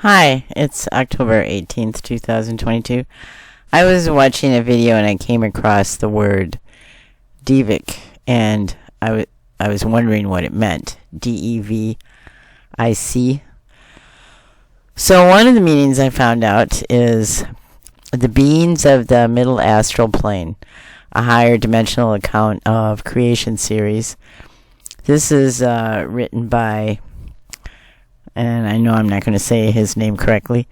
Hi, it's October 18th, 2022. I was watching a video and I came across the word Devic, and I was wondering what it meant. Devic. So one of the meanings I found out is the beings of the middle astral plane, a higher dimensional account of creation series. This is written by, and I know I'm not going to say his name correctly,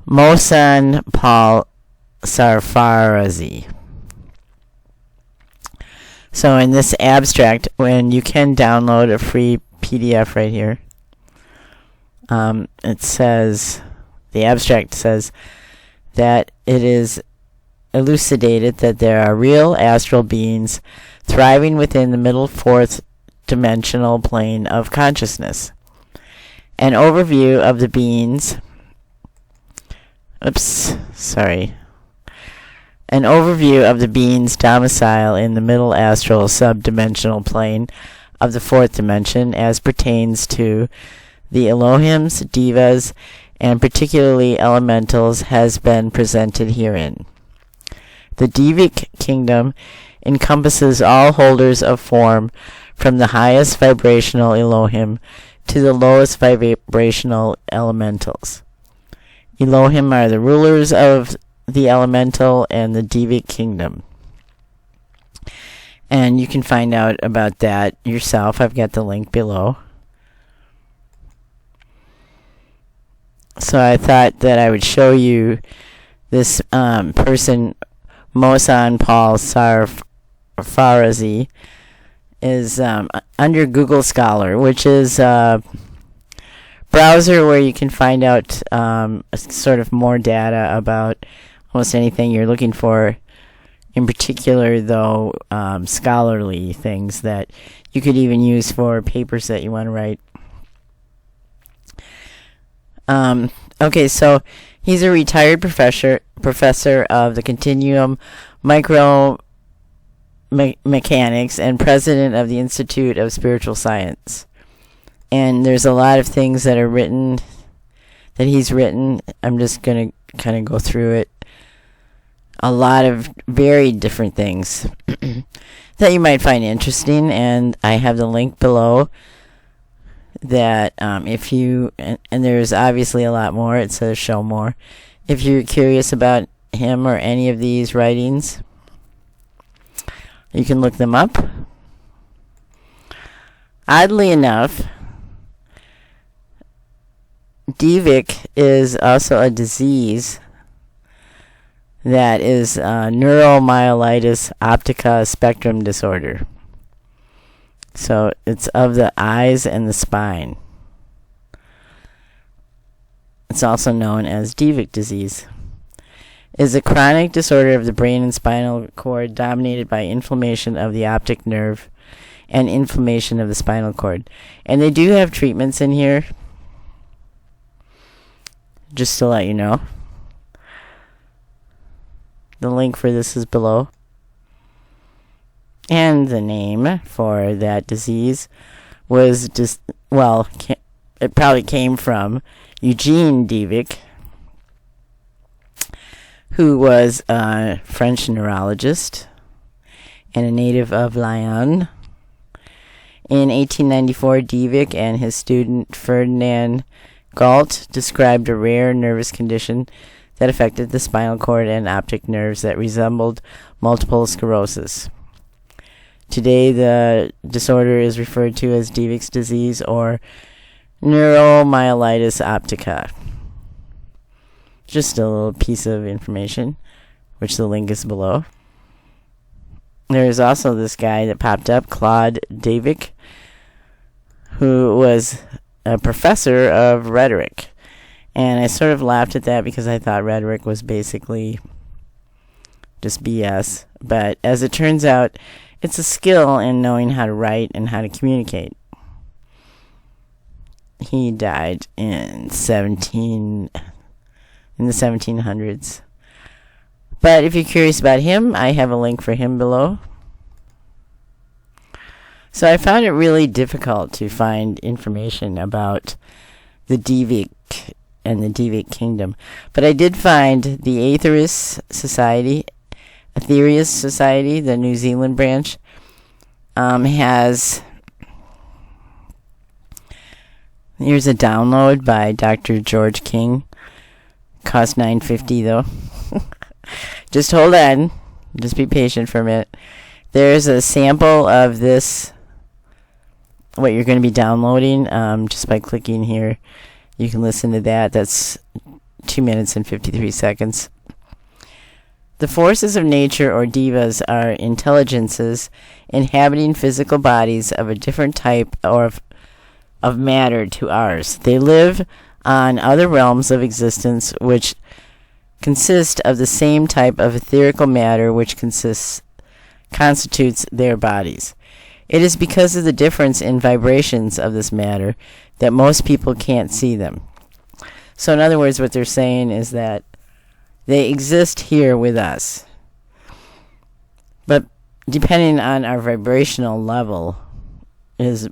Mohsen Paul Sarfarazi. So in this abstract, when you can download a free PDF right here, it says, the abstract says that it is elucidated that there are real astral beings thriving within the middle fourth dimensional plane of consciousness. An overview of the beings An overview of the being's domicile in the middle astral subdimensional plane of the fourth dimension as pertains to the Elohims, Devas, and particularly elementals has been presented herein. The Devic kingdom encompasses all holders of form from the highest vibrational Elohim to the lowest vibrational elementals. Elohim are the rulers of the elemental and the Devic kingdom. And you can find out about that yourself. I've got the link below. So I thought that I would show you this person, Mohsen Paul Sarfarazi, is under Google Scholar, which is a browser where you can find out sort of more data about almost anything you're looking for. In particular, though, scholarly things that you could even use for papers that you want to write. Okay, so he's a retired professor of the Continuum Micromechanics and president of the Institute of Spiritual Science. And there's a lot of things that are written, that he's written. I'm just going to kind of go through it. A lot of very different things that you might find interesting, and I have the link below that if you, and there's obviously a lot more, it says show more. If you're curious about him or any of these writings, you can look them up. Oddly enough, Devic is also a disease that is Neuromyelitis optica spectrum disorder. So it's of the eyes and the spine. It's also known as Devic disease. It is a chronic disorder of the brain and spinal cord dominated by inflammation of the optic nerve and inflammation of the spinal cord. And they do have treatments in here, just to let you know. The link for this is below. And the name for that disease was just, well, it probably came from Eugene Devic, who was a French neurologist and a native of Lyon. In 1894, Devic and his student Fernand described a rare nervous condition that affected the spinal cord and optic nerves that resembled multiple sclerosis. Today, the disorder is referred to as Devic's disease or Neuromyelitis optica. Just a little piece of information, which the link is below. There is also this guy that popped up, Claude Devic, who was a professor of rhetoric. And I sort of laughed at that because I thought rhetoric was basically just BS. But as it turns out, it's a skill in knowing how to write and how to communicate. He died in the 1700s. But if you're curious about him, I have a link for him below. So I found it really difficult to find information about the Devic and the Devic Kingdom. But I did find the Aetherius Society, the New Zealand branch, has... Here's a download by Dr. George King. Cost $9.50 though. Just hold on. Just be patient for a minute. There's a sample of this, what you're going to be downloading, just by clicking here. You can listen to that. That's 2 minutes and 53 seconds. The forces of nature, or devas, are intelligences inhabiting physical bodies of a different type or of matter to ours. They live on other realms of existence which consist of the same type of etherical matter which constitutes their bodies. It is because of the difference in vibrations of this matter that most people can't see them. So in other words, what they're saying is that they exist here with us. But depending on our vibrational level is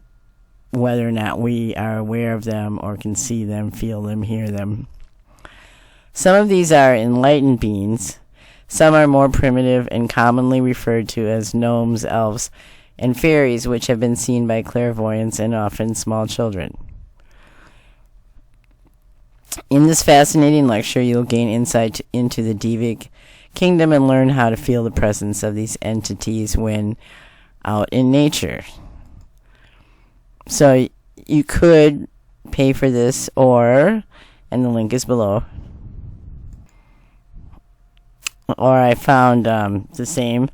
whether or not we are aware of them or can see them, feel them, hear them. Some of these are enlightened beings. Some are more primitive and commonly referred to as gnomes, elves, and fairies, which have been seen by clairvoyants and often small children. In this fascinating lecture, you'll gain insight into the Devic Kingdom and learn how to feel the presence of these entities when out in nature. So you could pay for this, and the link is below. Or I found the same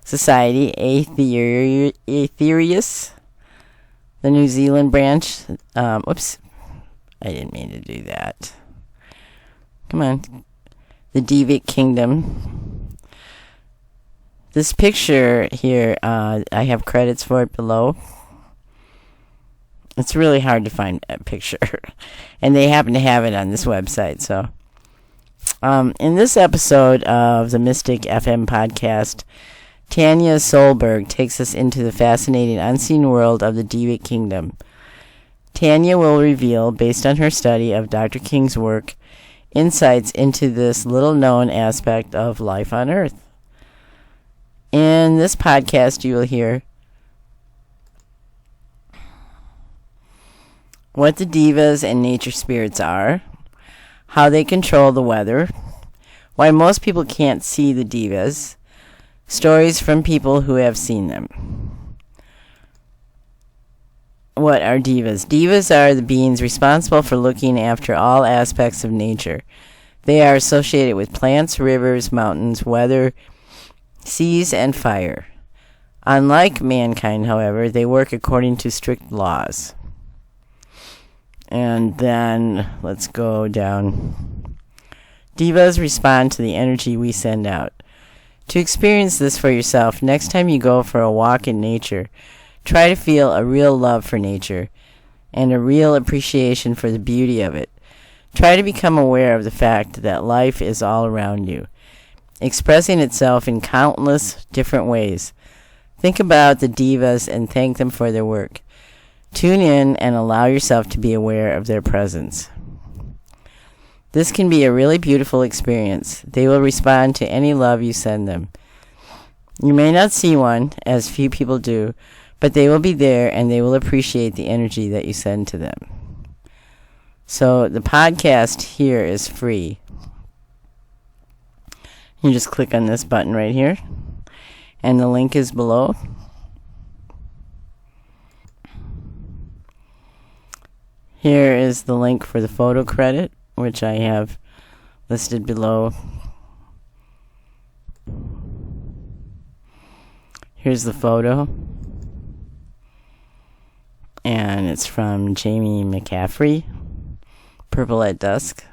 society, Aetherius, the New Zealand branch. Whoops. I didn't mean to do that. Come on. The Devic Kingdom. This picture here, I have credits for it below. It's really hard to find a picture. And they happen to have it on this website, so. In this episode of the Mystic FM podcast, Tanya Solberg takes us into the fascinating unseen world of the Devic Kingdom. Tanya will reveal, based on her study of Dr. King's work, insights into this little-known aspect of life on Earth. In this podcast, you will hear what the devas and nature spirits are, how they control the weather, why most people can't see the devas, stories from people who have seen them. What are devas? Devas are the beings responsible for looking after all aspects of nature. They are associated with plants, rivers, mountains, weather, seas, and fire. Unlike mankind, however, they work according to strict laws. And then, let's go down. Devas respond to the energy we send out. To experience this for yourself, next time you go for a walk in nature, try to feel a real love for nature and a real appreciation for the beauty of it. Try to become aware of the fact that life is all around you, expressing itself in countless different ways. Think about the devas and thank them for their work. Tune in and allow yourself to be aware of their presence. This can be a really beautiful experience. They will respond to any love you send them. You may not see one, as few people do, but they will be there and they will appreciate the energy that you send to them. So the podcast here is free. You just click on this button right here, and the link is below. Here is the link for the photo credit, which I have listed below. Here's the photo. And it's from Jamie McCaffrey, Purple at Dusk.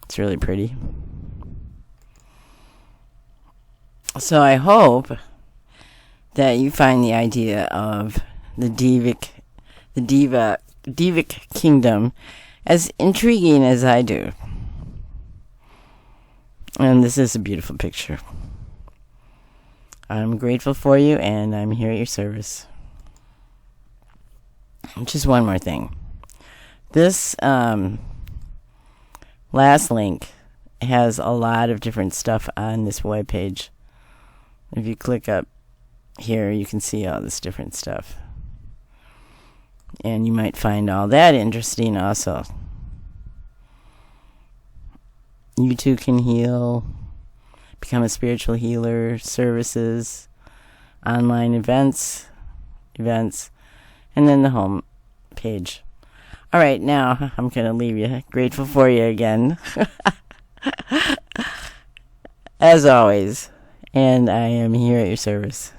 It's really pretty. So I hope that you find the idea of the Devic Kingdom as intriguing as I do. And this is a beautiful picture. I'm grateful for you, and I'm here at your service. Just one more thing. This last link has a lot of different stuff on this webpage. If you click up here, you can see all this different stuff. And you might find all that interesting also. You too can heal, become a spiritual healer, services, online events, and then the home page. All right, now I'm going to leave you. Grateful for you again. As always. And I am here at your service.